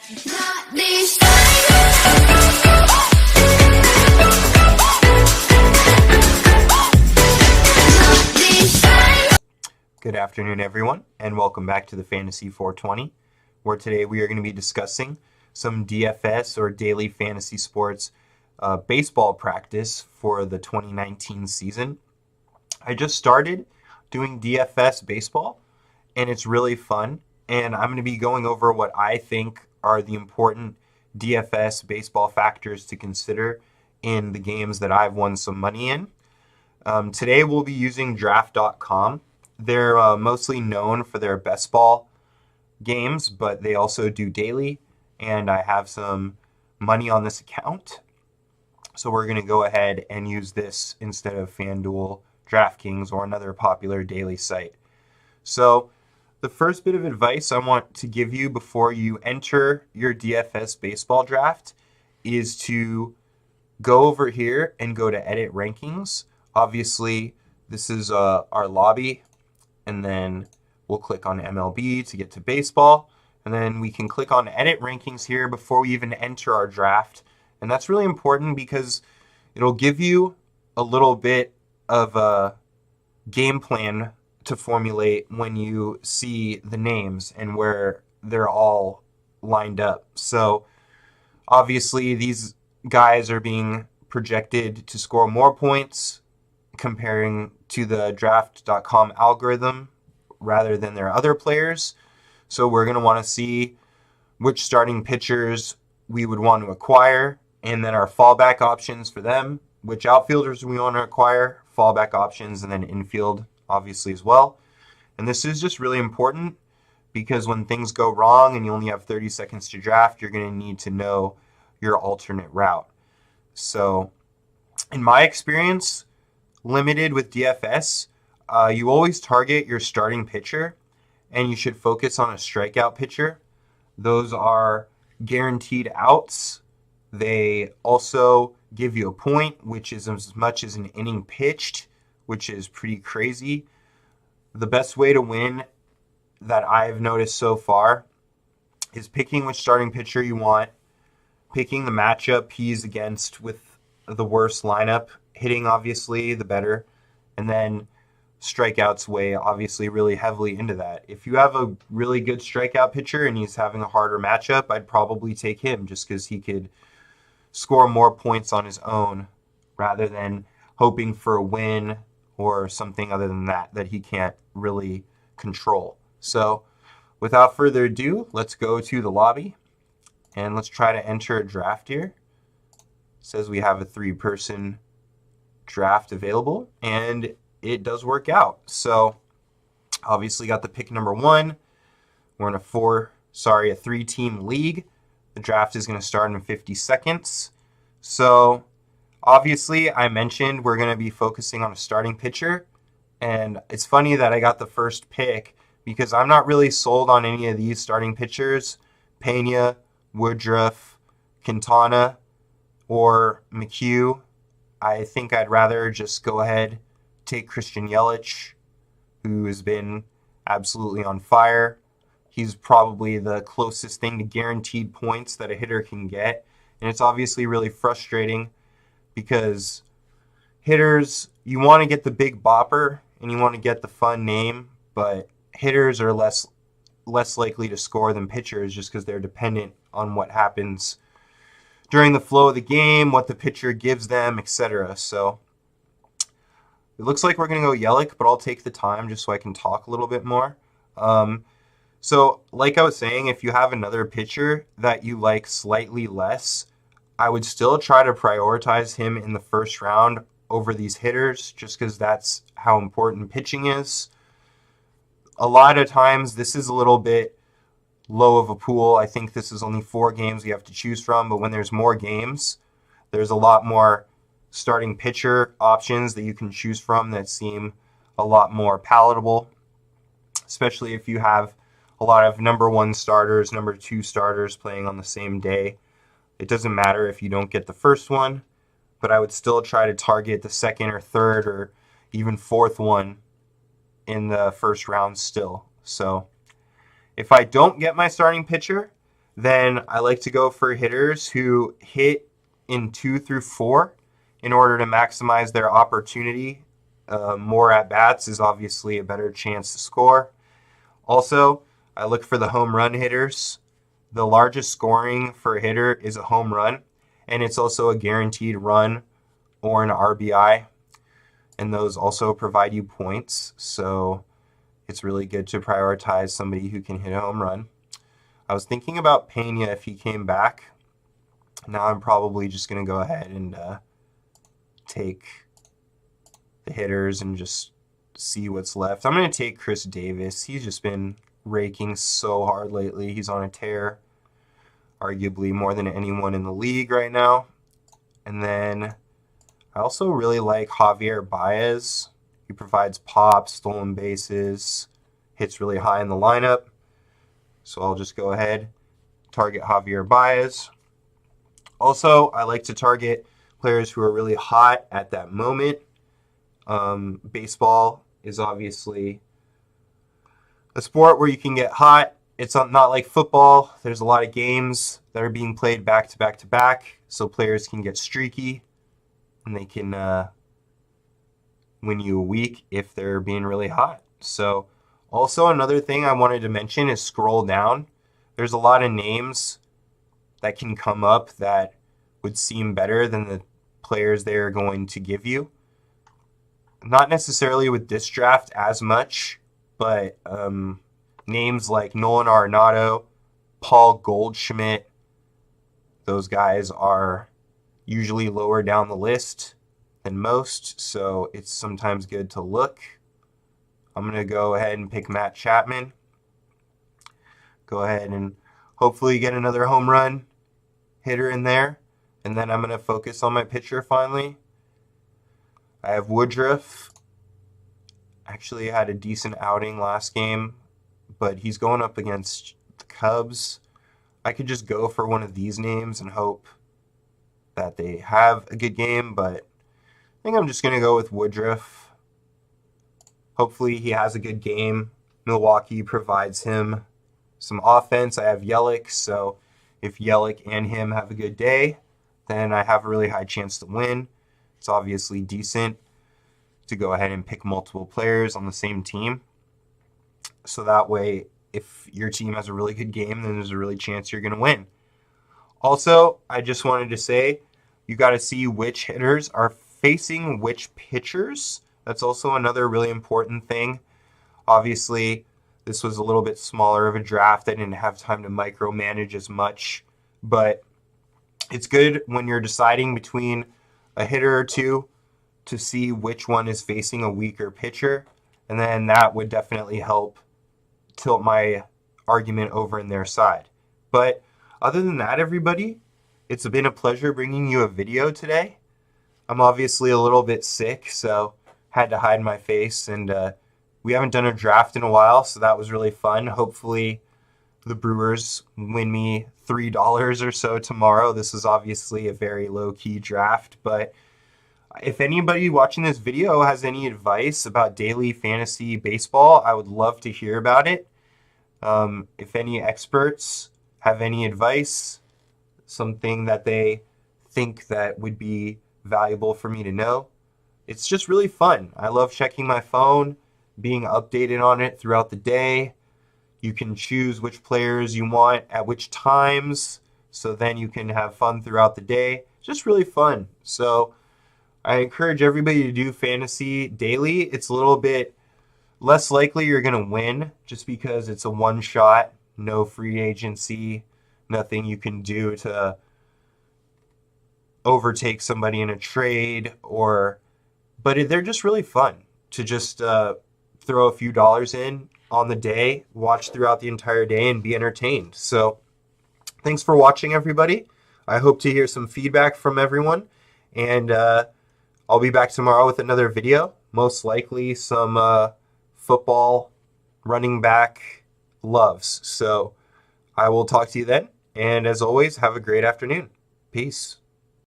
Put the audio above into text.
Good afternoon, everyone, and welcome back to the Fantasy 420, where today we are going to be discussing some DFS or daily fantasy sports baseball practice for the 2019 season. I just started doing DFS baseball, and it's really fun, and I'm going to be going over what I think are the important DFS baseball factors to consider in the games that I've won some money in. Today we'll be using draft.com. They're mostly known for their best ball games, but they also do daily, and I have some money on this account. So we're going to go ahead and use this instead of FanDuel, DraftKings, or another popular daily site. So the first bit of advice I want to give you before you enter your DFS baseball draft is to go over here and go to Edit Rankings. Obviously, this is our lobby. And then we'll click on MLB to get to baseball. And then we can click on Edit Rankings here before we even enter our draft. And that's really important because it'll give you a little bit of a game plan to formulate when you see the names and where they're all lined up. So obviously these guys are being projected to score more points comparing to the draft.com algorithm rather than their other players. So we're going to want to see which starting pitchers we would want to acquire, and then our fallback options for them, which outfielders we want to acquire, fallback options, and then infield obviously as well. And this is just really important because when things go wrong and you only have 30 seconds to draft, you're going to need to know your alternate route. So in my experience, limited with DFS, you always target your starting pitcher, and you should focus on a strikeout pitcher. Those are guaranteed outs. They also give you a point, which is as much as an inning pitched, which is pretty crazy. The best way to win that I've noticed so far is picking which starting pitcher you want, picking the matchup he's against with the worst lineup, hitting obviously the better, and then strikeouts weigh obviously really heavily into that. If you have a really good strikeout pitcher and he's having a harder matchup, I'd probably take him just because he could score more points on his own rather than hoping for a win or something other than that he can't really control. So without further ado, let's go to the lobby and let's try to enter a draft here. It says we have a 3-person draft available, and it does work out. So obviously got the pick number 1. We're in a 3-team league. The draft is going to start in 50 seconds. So obviously I mentioned we're going to be focusing on a starting pitcher, and it's funny that I got the first pick because I'm not really sold on any of these starting pitchers, Pena, Woodruff, Quintana, or McHugh. I think I'd rather just go ahead, take Christian Yelich, who has been absolutely on fire. He's probably the closest thing to guaranteed points that a hitter can get. And it's obviously really frustrating because hitters, you want to get the big bopper and you want to get the fun name, but hitters are less likely to score than pitchers just because they're dependent on what happens during the flow of the game, what the pitcher gives them, etc. So it looks like we're going to go Yelich, but I'll take the time just so I can talk a little bit more. So like I was saying, if you have another pitcher that you like slightly less, I would still try to prioritize him in the first round over these hitters just because that's how important pitching is. A lot of times this is a little bit low of a pool. I think this is only 4 games you have to choose from, but when there's more games, there's a lot more starting pitcher options that you can choose from that seem a lot more palatable, especially if you have a lot of number 1 starters, number 2 starters playing on the same day. It doesn't matter if you don't get the first one, but I would still try to target the second or third or even fourth one in the first round still. So if I don't get my starting pitcher, Then I like to go for hitters who hit in 2 through 4 in order to maximize their opportunity. More at-bats is obviously a better chance to score. Also, I look for the home run hitters. The largest scoring for a hitter is a home run, and it's also a guaranteed run or an RBI, and those also provide you points. So it's really good to prioritize somebody who can hit a home run. I was thinking about Pena if he came back. Now I'm probably just going to go ahead and take the hitters and just see what's left. I'm going to take Chris Davis. He's just been raking so hard lately. He's on a tear, arguably more than anyone in the league right now. And then I also really like Javier Baez. He provides pop, stolen bases, hits really high in the lineup. So I'll just go ahead, target Javier Baez. Also, I like to target players who are really hot at that moment. Baseball is obviously a sport where you can get hot. It's not like football. There's a lot of games that are being played back to back to back, so players can get streaky and they can win you a week if they're being really hot. So also another thing I wanted to mention is scroll down. There's a lot of names that can come up that would seem better than the players they're going to give you. Not necessarily with this draft as much, but names like Nolan Arenado, Paul Goldschmidt, those guys are usually lower down the list than most, so it's sometimes good to look. I'm going to go ahead and pick Matt Chapman. Go ahead and hopefully get another home run hitter in there. And then I'm going to focus on my pitcher finally. I have Woodruff. Actually had a decent outing last game, but he's going up against the Cubs. I could just go for one of these names and hope that they have a good game, but I think I'm just going to go with Woodruff. Hopefully he has a good game. Milwaukee provides him some offense. I have Yelich, so if Yelich and him have a good day, then I have a really high chance to win. It's obviously decent to go ahead and pick multiple players on the same team. So that way, if your team has a really good game, then there's a really chance you're going to win. Also, I just wanted to say, you got to see which hitters are facing which pitchers. That's also another really important thing. Obviously, this was a little bit smaller of a draft. I didn't have time to micromanage as much, but it's good when you're deciding between a hitter or two to see which one is facing a weaker pitcher, and then that would definitely help tilt my argument over in their side. But other than that, everybody, it's been a pleasure bringing you a video today. I'm obviously a little bit sick, so had to hide my face, and we haven't done a draft in a while, so that was really fun. Hopefully the Brewers win me $3 or so tomorrow. This is obviously a very low-key draft, but if anybody watching this video has any advice about daily fantasy baseball, I would love to hear about it. If any experts have any advice, something that they think that would be valuable for me to know, it's just really fun. I love checking my phone, being updated on it throughout the day. You can choose which players you want at which times, so then you can have fun throughout the day. It's just really fun. So I encourage everybody to do fantasy daily. It's a little bit less likely you're going to win just because it's a one-shot, no free agency, nothing you can do to overtake somebody in a trade, but they're just really fun to just throw a few dollars in on the day, watch throughout the entire day, and be entertained. So thanks for watching, everybody. I hope to hear some feedback from everyone, and I'll be back tomorrow with another video, most likely some football running back loves. So I will talk to you then, and as always, have a great afternoon. Peace.